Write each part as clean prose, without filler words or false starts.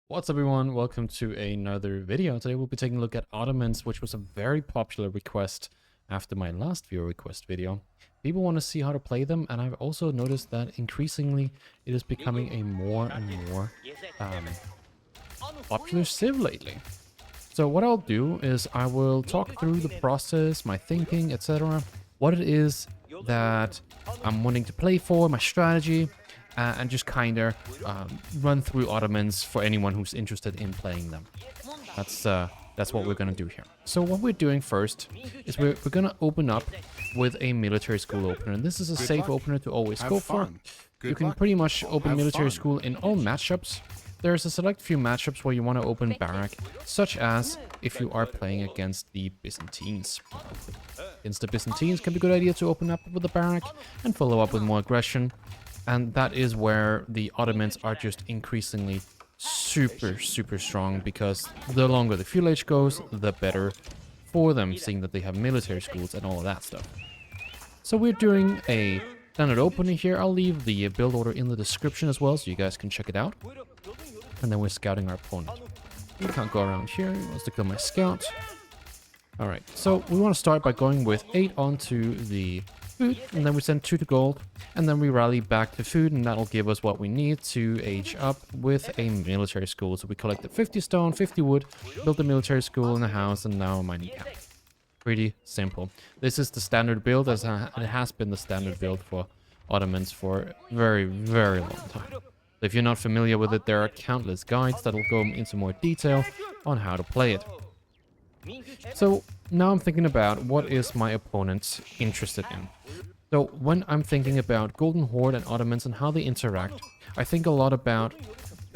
What's up everyone, welcome to another video. Today we'll be taking a look at Ottomans, which was a very popular request after my last viewer request video. People want to see how to play them, and I've also noticed that increasingly it is becoming a more and more popular civ lately. So what I'll do is I will talk through the process, my thinking, etc. What it is that I'm wanting to play for, my strategy, and just kind of run through Ottomans for anyone who's interested in playing them. That's what we're going to do here. So what we're doing first is we're going to open up with a military school opener. And this is a safe opener to always go for. You can pretty much open military school in all matchups. There's a select few matchups where you want to open barrack, such as if you are playing against the Byzantines. Against the Byzantines, can be a good idea to open up with a barrack and follow up with more aggression. And that is where the Ottomans are just increasingly super strong, because the longer the feudal age goes, the better for them, seeing that they have military schools and all of that stuff. So we're doing a standard opener here. I'll leave the build order in the description as well, so you guys can check it out. And then we're scouting our opponent. We can't go around here. He wants to kill my scout. Alright, so we want to start by going with 8 onto the food, and then we send 2 to gold, and then we rally back to food, and that'll give us what we need to age up with a military school. So we collected 50 stone, 50 wood, built a military school in the house, and now a mining camp. Pretty simple. This is the standard build, as it has been the standard build for Ottomans for a very long time. So if you're not familiar with it, there are countless guides that will go into more detail on how to play it. So now I'm thinking about what is my opponent interested in. So when I'm thinking about Golden Horde and Ottomans and how they interact, I think a lot about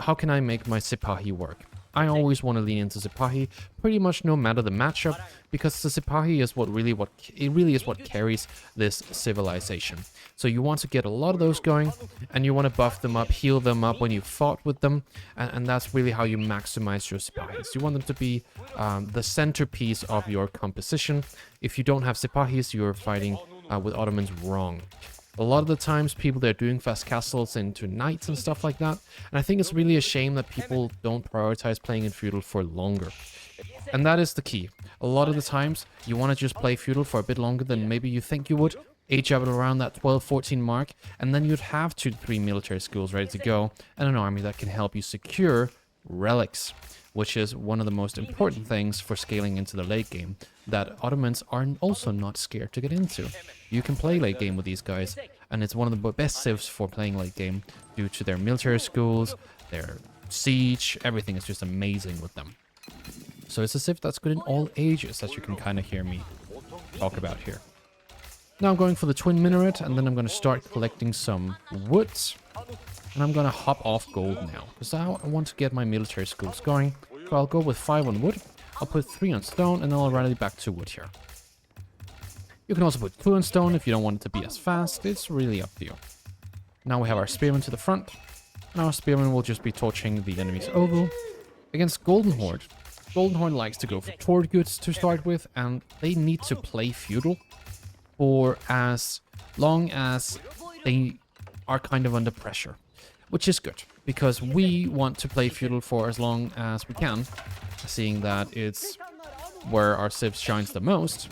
how can I make my Sipahi work. I always want to lean into Sipahi pretty much no matter the matchup, because the Sipahi is what carries this civilization. So you want to get a lot of those going, and you want to buff them up, heal them up when you fought with them, and that's really how you maximize your Sipahis. You want them to be the centerpiece of your composition. If you don't have Sipahis, you're fighting with Ottomans wrong. A lot of the times people, they're doing fast castles into knights and stuff like that, and I think it's really a shame that people don't prioritize playing in feudal for longer. And that is the key. A lot of the times you want to just play feudal for a bit longer than maybe you think you would, age up at around that 12-14 mark, and then you'd have 2 to 3 military schools ready to go, and an army that can help you secure relics, which is one of the most important things for scaling into the late game that Ottomans are also not scared to get into. You can play late game with these guys, and it's one of the best civs for playing late game due to their military schools, their siege. Everything is just amazing with them. So it's a civ that's good in all ages, as you can kind of hear me talk about here. Now I'm going for the twin minaret, and then I'm going to start collecting some woods. And I'm going to hop off gold now, because I want to get my military schools going. So I'll go with 5 on wood, I'll put 3 on stone, and then I'll rally back to wood here. You can also put 2 on stone if you don't want it to be as fast. It's really up to you. Now we have our spearmen to the front. And our spearmen will just be torching the enemy's oval. Against Golden Horde, Golden Horde likes to go for toward goods to start with, and they need to play feudal for as long as they are kind of under pressure. Which is good, because we want to play feudal for as long as we can, seeing that it's where our civ shines the most.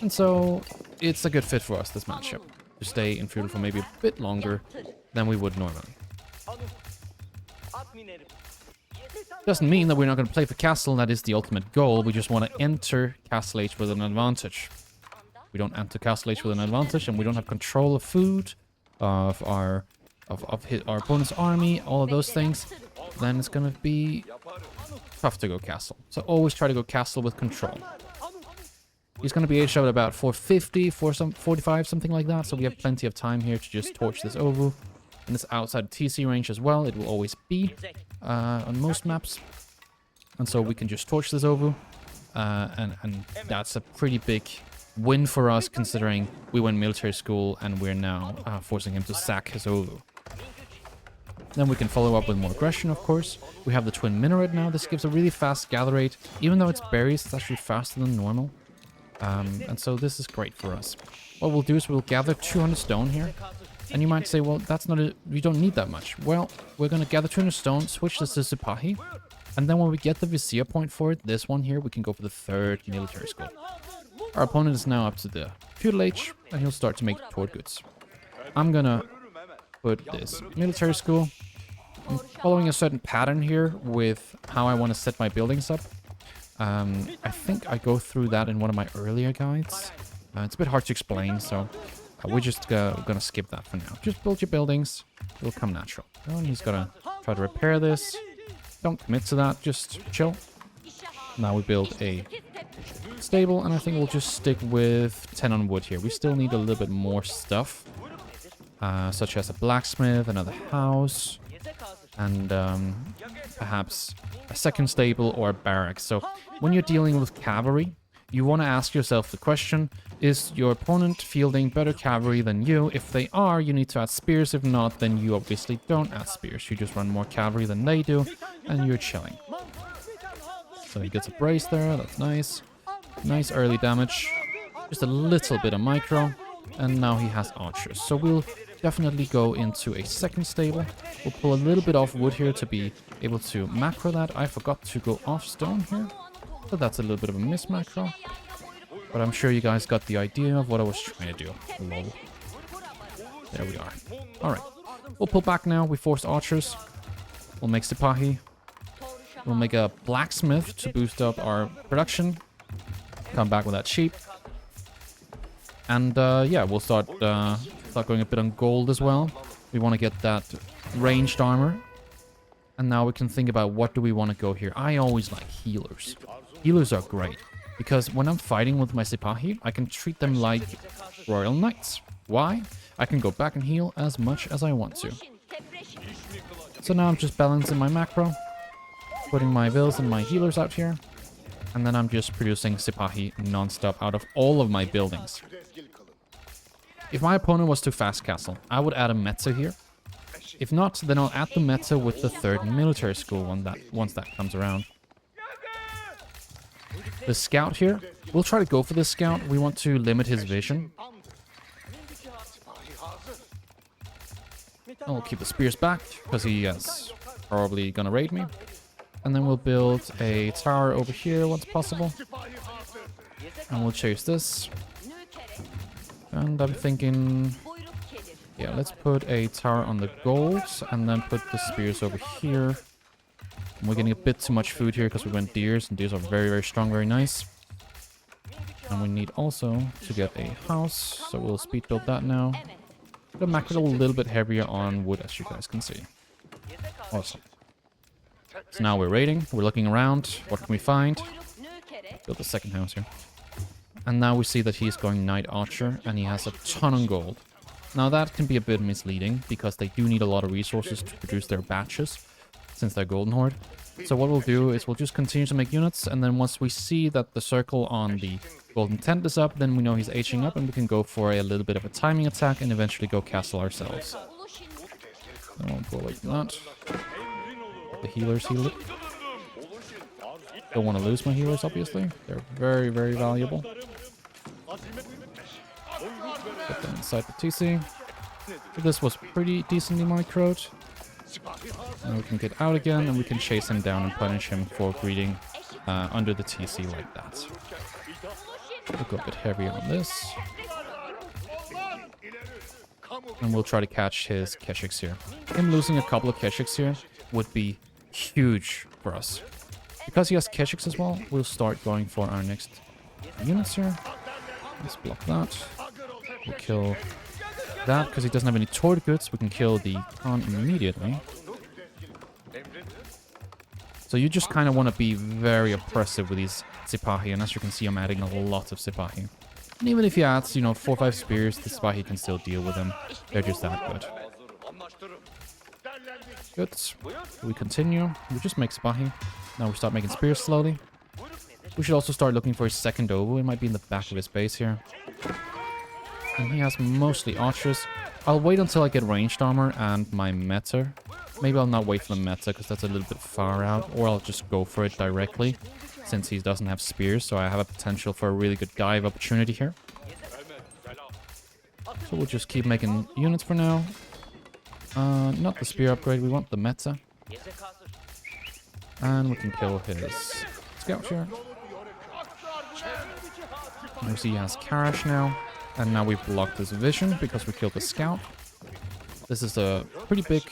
And so it's a good fit for us, this matchup, to stay in feudal for maybe a bit longer than we would normally. Doesn't mean that we're not going to play for castle, and that is the ultimate goal. We just want to enter Castle Age with an advantage. We don't enter Castle Age with an advantage, and we don't have control of food, of our opponent's army, all of those things, then it's going to be tough to go castle. So always try to go castle with control. He's going to be aged out at about 450, 45, something like that, so we have plenty of time here to just torch this oval. And it's outside TC range as well, it will always be on most maps. And so we can just torch this oval, and that's a pretty big win for us, considering we went military school and we're now forcing him to sack his oval. Then we can follow up with more aggression, of course. We have the twin minaret now. This gives a really fast gather rate. Even though it's berries, it's actually faster than normal. And so this is great for us. What we'll do is we'll gather 200 stone here. And you might say, well, that's not a... We don't need that much. Well, we're going to gather 200 stone, switch this to Sipahi. And then when we get the Vizier point for it, this one here, we can go for the 3rd military school. Our opponent is now up to the Feudal Age, and he'll start to make toward goods. I'm going to put this military school. I'm following a certain pattern here with how I want to set my buildings up. I think I go through that in one of my earlier guides. It's a bit hard to explain, so we're just gonna skip that for now. Just build your buildings. It'll come natural. Oh, and he's gonna try to repair this. Don't commit to that. Just chill. Now we build a stable, and I think we'll just stick with 10 on wood here. We still need a little bit more stuff, such as a blacksmith, another house, and perhaps a second stable or a barracks. So when you're dealing with cavalry, you want to ask yourself the question, is your opponent fielding better cavalry than you? If they are, you need to add spears. If not, then you obviously don't add spears. You just run more cavalry than they do, and you're chilling. So he gets a brace there, that's nice. Nice early damage. Just a little bit of micro, and now he has archers. So we'll definitely go into a second stable. We'll pull a little bit off wood here to be able to macro that. I forgot to go off stone here, so that's a little bit of a miss macro. But I'm sure you guys got the idea of what I was trying to do. Lol. There we are. Alright. We'll pull back now. We forced archers. We'll make Sipahi. We'll make a blacksmith to boost up our production. Come back with that sheep. And yeah, we'll start going a bit on gold as well. We want to get that ranged armor. And now we can think about what do we want to go here. I always like healers. Healers are great. Because when I'm fighting with my Sipahi, I can treat them like royal knights. Why? I can go back and heal as much as I want to. So now I'm just balancing my macro. Putting my vills and my healers out here. And then I'm just producing Sipahi non-stop out of all of my buildings. If my opponent was to fast castle, I would add a meta here. If not, then I'll add the meta with the 3rd military school once that comes around. The scout here, we'll try to go for this scout. We want to limit his vision. And we'll keep the spears back, because he is probably gonna raid me. And then we'll build a tower over here once possible. And we'll chase this. And I'm thinking... yeah, let's put a tower on the gold, and then put the spears over here. And we're getting a bit too much food here because we went deers, and deers are very, very strong, very nice. And we need also to get a house, so we'll speed build that now. The macro a little bit heavier on wood, as you guys can see. Awesome. So now we're raiding, we're looking around, what can we find? Build a second house here. And now we see that he's going Knight Archer, and he has a ton of gold. Now that can be a bit misleading, because they do need a lot of resources to produce their batches, since they're Golden Horde. So what we'll do is we'll just continue to make units, and then once we see that the circle on the golden tent is up, then we know he's aging up, and we can go for a little bit of a timing attack, and eventually go castle ourselves. I won't go away from that. The healers heal it. Don't want to lose my healers, obviously. They're very, very valuable. Put them inside the TC. So this was pretty decently microed. And we can get out again, and we can chase him down and punish him for greeting under the TC like that. We'll go a bit heavier on this. And we'll try to catch his Keshiks here. Him losing a couple of Keshiks here would be huge for us. Because he has Keshiks as well, we'll start going for our next units here. Let's block that. We'll kill that, because he doesn't have any toward goods. We can kill the Khan immediately. So you just kind of want to be very oppressive with these Sipahi, and as you can see, I'm adding a lot of Sipahi. And even if he adds, 4 or 5 spears, the Sipahi can still deal with them. They're just that good. Good. We continue. We just make Sipahi. Now we start making spears slowly. We should also start looking for his second oboe. It might be in the back of his base here. And he has mostly archers. I'll wait until I get ranged armor and my meta. Maybe I'll not wait for the meta, because that's a little bit far out. Or I'll just go for it directly, since he doesn't have spears. So I have a potential for a really good dive opportunity here. So we'll just keep making units for now. Not the spear upgrade, we want the meta. And we can kill his scout here. You see he has Karash now. And now we've blocked his vision because we killed the scout. This is a pretty big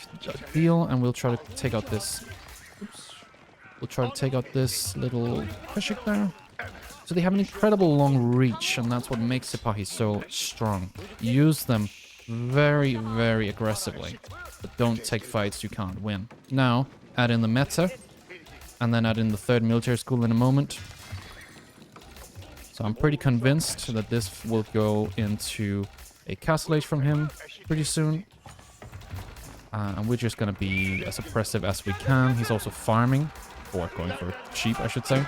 deal, and we'll try to take out this... Oops. We'll try to take out this little Kashik there. So they have an incredible long reach, and that's what makes Sipahi so strong. Use them very, very aggressively. But don't take fights you can't win. Now, add in the meta. And then add in the third military school in a moment. So I'm pretty convinced that this will go into a castle age from him pretty soon. And we're just going to be as oppressive as we can. He's also farming. Or going for sheep, I should say.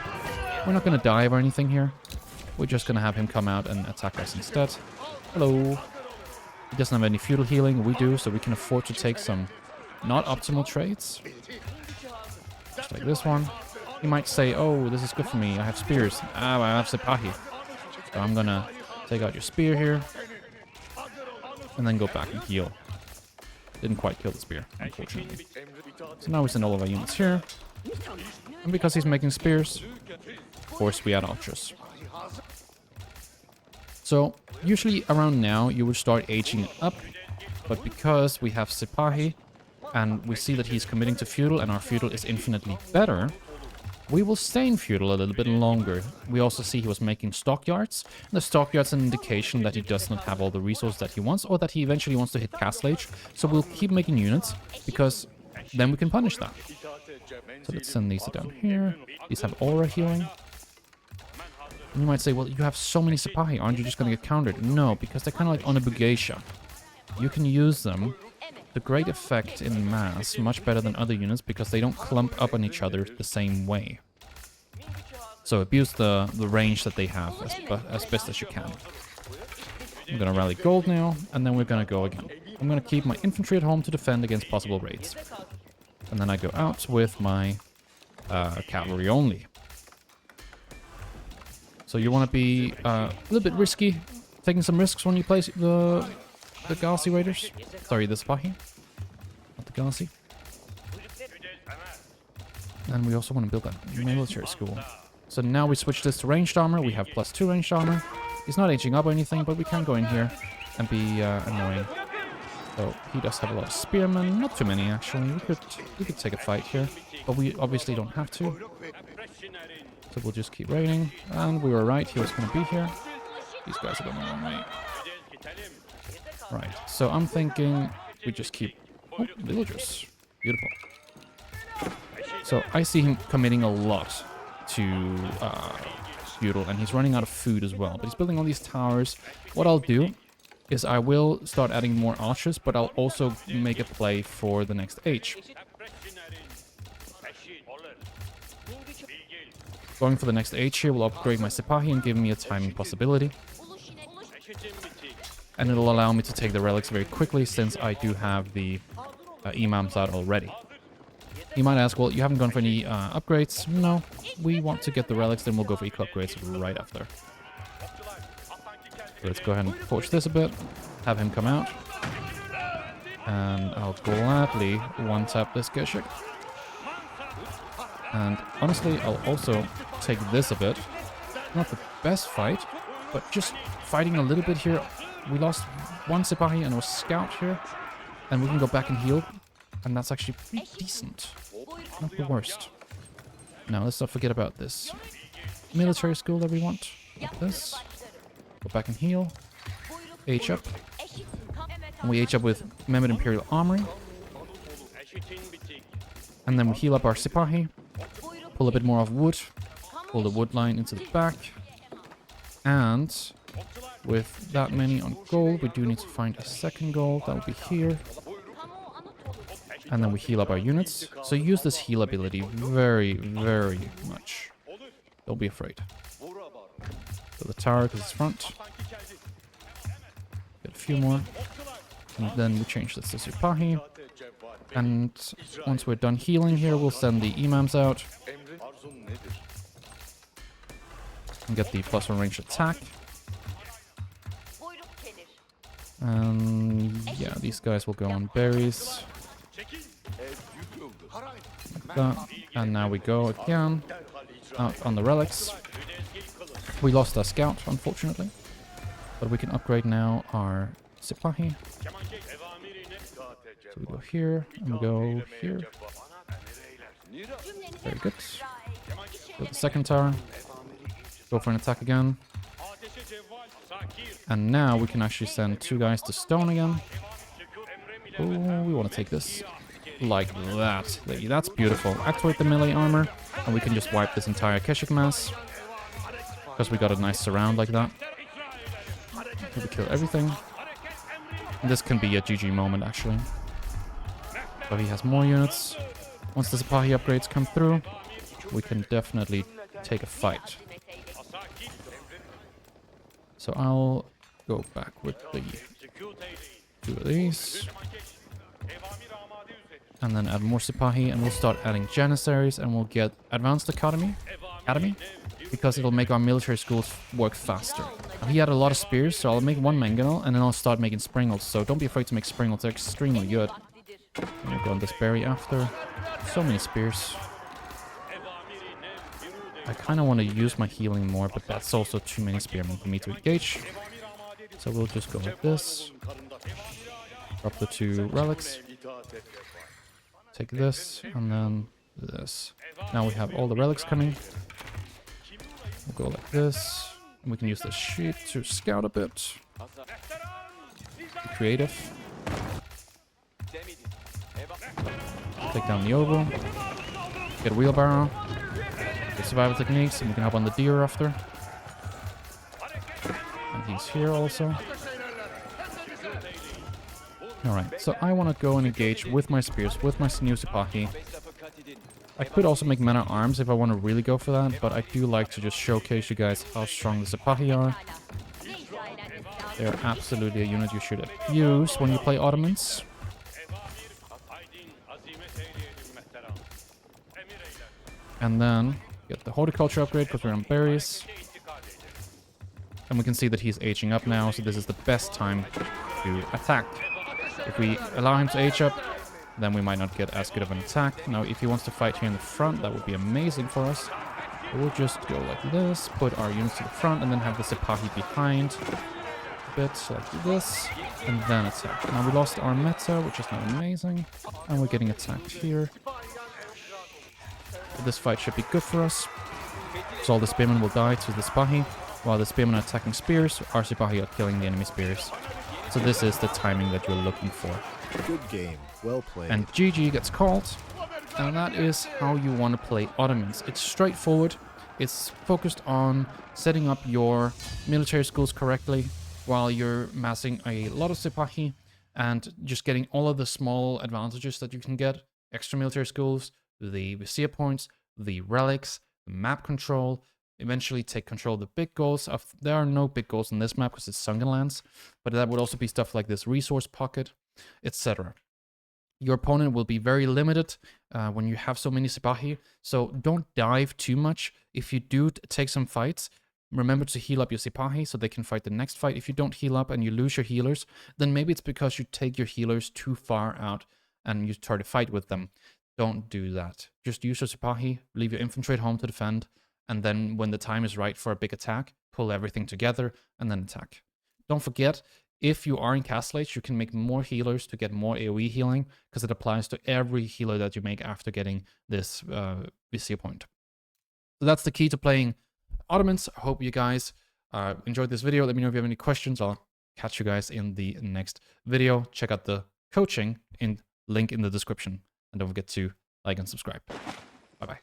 We're not going to dive or anything here. We're just going to have him come out and attack us instead. Hello. He doesn't have any feudal healing. We do, so we can afford to take some not optimal trades. Just like this one. He might say, oh, this is good for me. I have spears. Ah, I have Sipahi. So I'm going to take out your spear here. And then go back and heal. Didn't quite kill the spear, unfortunately. So now we send all of our units here. And because he's making spears, of course we add archers. So, usually around now you would start aging up, but because we have Sipahi, and we see that he's committing to feudal, and our feudal is infinitely better, we will stay in feudal a little bit longer. We also see he was making stockyards. The stockyards an indication that he does not have all the resources that he wants, or that he eventually wants to hit castle age. So we'll keep making units, because then we can punish that. So let's send these down here. These have aura healing. And you might say, well, you have so many Sipahi, aren't you just going to get countered? No, because they're kind of like Onabugeisha. You can use them to great effect in mass, much better than other units, because they don't clump up on each other the same way. So abuse the range that they have as best as you can. I'm going to rally gold now, and then we're going to go again. I'm going to keep my infantry at home to defend against possible raids. And then I go out with my cavalry only. So you want to be a little bit risky, taking some risks when you play the Ghazi Raiders. Sorry, the Sipahi, not the Ghazi. And we also want to build that military school. So now we switch this to ranged armor. We have +2 ranged armor. He's not aging up or anything, but we can go in here and be annoying. So he does have a lot of spearmen, not too many actually. We could take a fight here, but we obviously don't have to. So we'll just keep raiding, and we were right, he was going to be here. These guys are going the wrong way. Right, so I'm thinking we just keep... Oh, villagers. Beautiful. So I see him committing a lot to feudal, and he's running out of food as well. But he's building all these towers. What I'll do is I will start adding more archers, but I'll also make a play for the next age. Going for the next age here will upgrade my Sipahi and give me a timing possibility. And it'll allow me to take the relics very quickly, since I do have the imams out already. You might ask, well, you haven't gone for any upgrades. No, we want to get the relics, then we'll go for eco upgrades right after. So let's go ahead and forge this a bit, have him come out. And I'll gladly one-tap this Geshik. And honestly, I'll also take this a bit. Not the best fight, but just fighting a little bit here. We lost one Sipahi and a scout here. And we can go back and heal. And that's actually pretty decent. Not the worst. Now, let's not forget about this military school that we want. Like this. Go back and heal. Age up. And we age up with Mehmed Imperial Armory. And then we heal up our Sipahi. Pull a bit more of wood. Pull the wood line into the back. And with that many on gold, we do need to find a second gold. That will be here. And then we heal up our units. So use this heal ability very, very much. Don't be afraid. So the tower, because it's front. Get a few more. And then we change this to Sipahi. And once we're done healing here, we'll send the imams out. And get the +1 range attack. And yeah, these guys will go on berries. Like that. And now we go again out on the relics. We lost our scout, unfortunately. But we can upgrade now our Sipahi. So we go here, and we go here. Very good. Go to the second tower. Go for an attack again. And now we can actually send 2 guys to stone again. Oh, we want to take this. Like that. That's beautiful. Activate the melee armor, and we can just wipe this entire Keshik mass. Because we got a nice surround like that. We kill everything. And this can be a GG moment, actually. So he has more units. Once the Sipahi upgrades come through, we can definitely take a fight. So I'll go back with the 2 of these. And then add more Sipahi, and we'll start adding Janissaries, and we'll get Advanced Academy, because it'll make our military schools work faster. Now, he had a lot of spears, so I'll make 1 mangonel, and then I'll start making springles. So don't be afraid to make springles, they're extremely good. And we'll go on this berry after. So many spears. I kind of want to use my healing more, but that's also too many spearmen for me to engage. So we'll just go like this. Drop the 2 relics. Take this, and then this. Now we have all the relics coming. We'll go like this. And we can use the sheep to scout a bit. Be creative. Take down the oval. Get a wheelbarrow. Get survival techniques, and we can hop on the deer after. And he's here also. Alright, so I want to go and engage with my spears, with my new Sipahi. I could also make men at arms if I want to really go for that, but I do like to just showcase you guys how strong the Sipahi are. They're absolutely a unit you should use when you play Ottomans. And then get the horticulture upgrade because we're on berries. And we can see that he's aging up now, so this is the best time to attack. If we allow him to age up, then we might not get as good of an attack. Now, if he wants to fight here in the front, that would be amazing for us. But we'll just go like this, put our units to the front, and then have the Sipahi behind. A bit like this, and then attack. Now, we lost our meta, which is not amazing. And we're getting attacked here. But this fight should be good for us. So all the spearmen will die to the Sipahi, while the spearmen are attacking spears, our Sipahi are killing the enemy spears. So this is the timing that you're looking for. Good game. Well played. And GG gets called. And that is how you want to play Ottomans. It's straightforward. It's focused on setting up your military schools correctly while you're massing a lot of Sipahi and just getting all of the small advantages that you can get. Extra military schools, the Vizier points, the relics, the map control. Eventually take control of the big goals. There are no big goals in this map because it's Sunken Lands, but that would also be stuff like this resource pocket, etc. Your opponent will be very limited when you have so many Sipahi, so don't dive too much. If you do take some fights, remember to heal up your Sipahi so they can fight the next fight. If you don't heal up and you lose your healers, then maybe it's because you take your healers too far out and you try to fight with them. Don't do that. Just use your Sipahi, leave your infantry at home to defend, and then when the time is right for a big attack, pull everything together and then attack. Don't forget, if you are in Castle Age, you can make more healers to get more AoE healing, because it applies to every healer that you make after getting this Vizier point. So that's the key to playing Ottomans. I hope you guys enjoyed this video. Let me know if you have any questions. I'll catch you guys in the next video. Check out the coaching link in the description. And don't forget to like and subscribe. Bye-bye.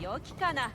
Yoki kana.